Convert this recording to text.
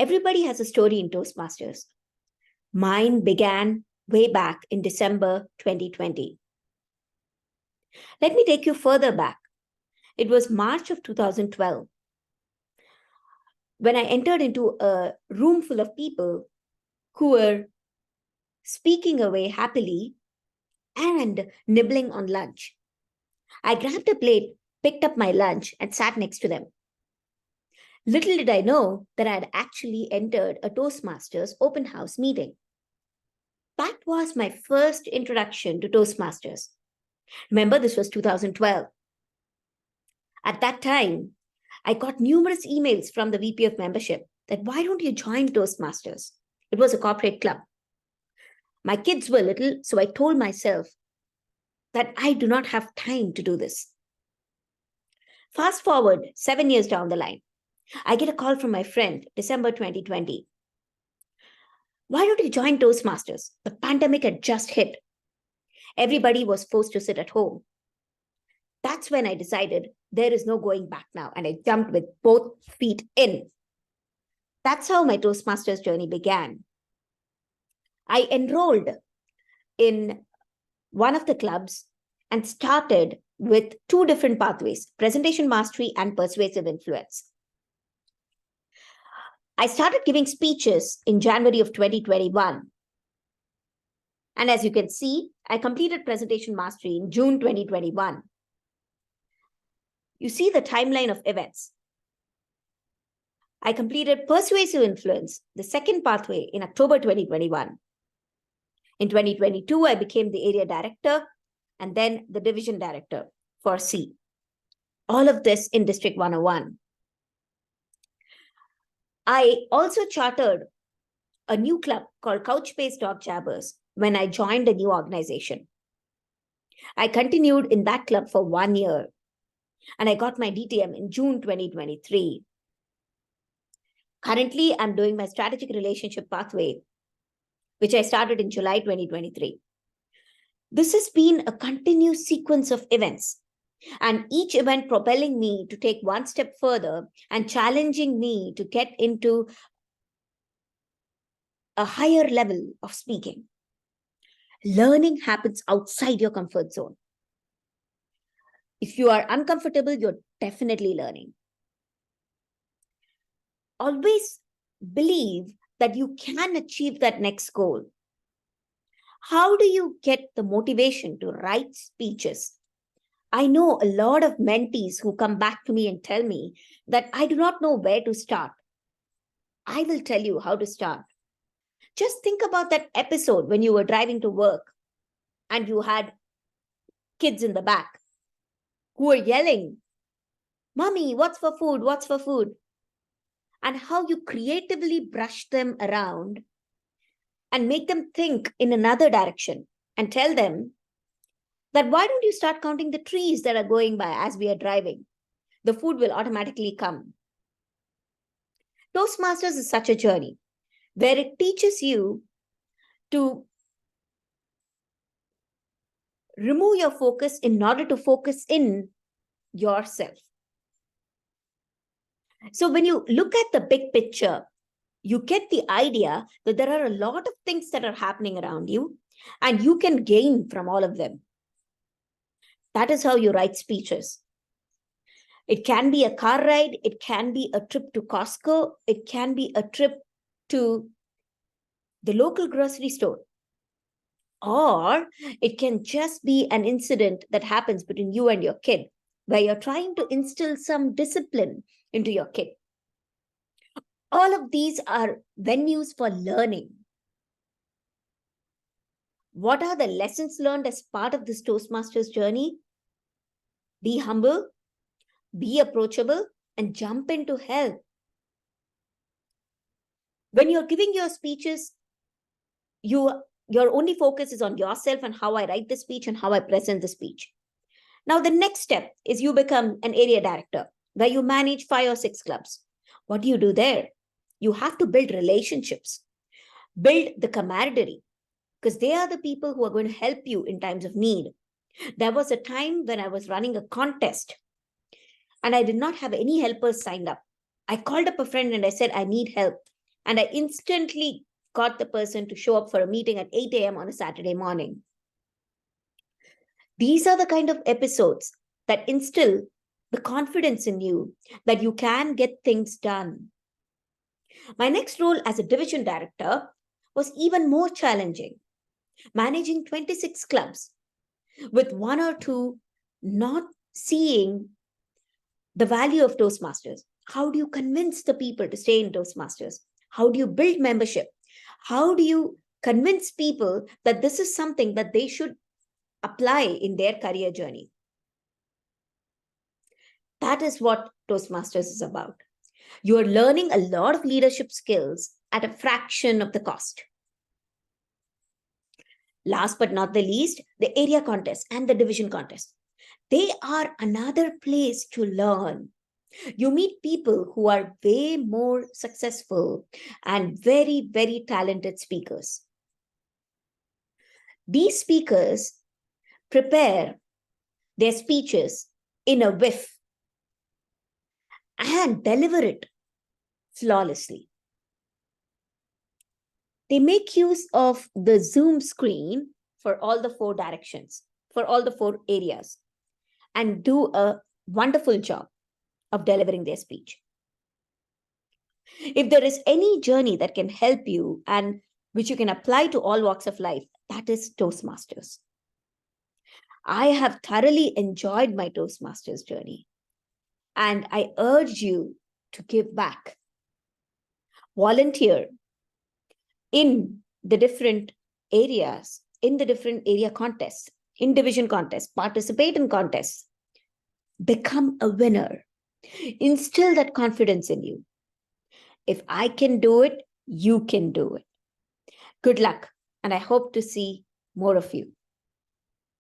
Everybody has a story in Toastmasters. Mine began way back in December 2020. Let me take you further back. It was March of 2012 when I entered into a room full of people who were speaking away happily and nibbling on lunch. I grabbed a plate, picked up my lunch, and sat next to them. Little did I know that I had actually entered a Toastmasters open house meeting. That was my first introduction to Toastmasters. Remember, this was 2012. At that time, I got numerous emails from the VP of membership that why don't you join Toastmasters? It was a corporate club. My kids were little, so I told myself that I do not have time to do this. Fast forward 7 years down the line, I get a call from my friend, December 2020. Why don't you join Toastmasters? The pandemic had just hit. Everybody was forced to sit at home. That's when I decided there is no going back now, and I jumped with both feet in. That's how my Toastmasters journey began. I enrolled in one of the clubs and started with two different pathways, presentation mastery and persuasive influence. I started giving speeches in January of 2021. And as you can see, I completed presentation mastery in June 2021. You see the timeline of events. I completed persuasive influence, the second pathway, in October 2021. In 2022, I became the area director and then the division director for C. All of this in District 101. I also chartered a new club called Couch-Based Dog Jabbers when I joined a new organization. I continued in that club for 1 year and I got my DTM in June 2023. Currently, I'm doing my strategic relationship pathway, which I started in July 2023. This has been a continuous sequence of events, and each event propelling me to take one step further and challenging me to get into a higher level of speaking. Learning happens outside your comfort zone. If you are uncomfortable, you're definitely learning. Always believe that you can achieve that next goal. How do you get the motivation to write speeches? I know a lot of mentees who come back to me and tell me that I do not know where to start. I will tell you how to start. Just think about that episode when you were driving to work and you had kids in the back who were yelling, "Mommy, what's for food? What's for food?" And how you creatively brush them around and make them think in another direction and tell them that why don't you start counting the trees that are going by as we are driving? The food will automatically come. Toastmasters is such a journey where it teaches you to remove your focus in order to focus in yourself. So when you look at the big picture, you get the idea that there are a lot of things that are happening around you and you can gain from all of them. That is how you write speeches. It can be a car ride. It can be a trip to Costco. It can be a trip to the local grocery store. Or it can just be an incident that happens between you and your kid, where you're trying to instill some discipline into your kid. All of these are venues for learning. What are the lessons learned as part of this Toastmasters journey? Be humble, be approachable, and jump in to help. When you're giving your speeches, your only focus is on yourself and how I write the speech and how I present the speech. Now, the next step is you become an area director where you manage 5 or 6 clubs. What do you do there? You have to build relationships, build the camaraderie, because they are the people who are going to help you in times of need. There was a time when I was running a contest and I did not have any helpers signed up. I called up a friend and I said, I need help. and I instantly got the person to show up for a meeting at 8 a.m. on a Saturday morning. These are the kind of episodes that instill the confidence in you that you can get things done. My next role as a division director was even more challenging, managing 26 clubs with one or two not seeing the value of Toastmasters. How do you convince the people to stay in Toastmasters? How do you build membership? How do you convince people that this is something that they should apply in their career journey? That is what Toastmasters is about. You are learning a lot of leadership skills at a fraction of the cost. Last but not the least, the area contest and the division contest. They are another place to learn. You meet people who are way more successful and very, very talented speakers. These speakers prepare their speeches in a whiff and deliver it flawlessly. They make use of the Zoom screen for all the 4 directions, for all the 4 areas, and do a wonderful job of delivering their speech. If there is any journey that can help you and which you can apply to all walks of life, that is Toastmasters. I have thoroughly enjoyed my Toastmasters journey, and I urge you to give back. Volunteer in the different areas, in the different area contests, in division contests, participate in contests, become a winner, instill that confidence in you. If I can do it, you can do it. Good luck, and I hope to see more of you.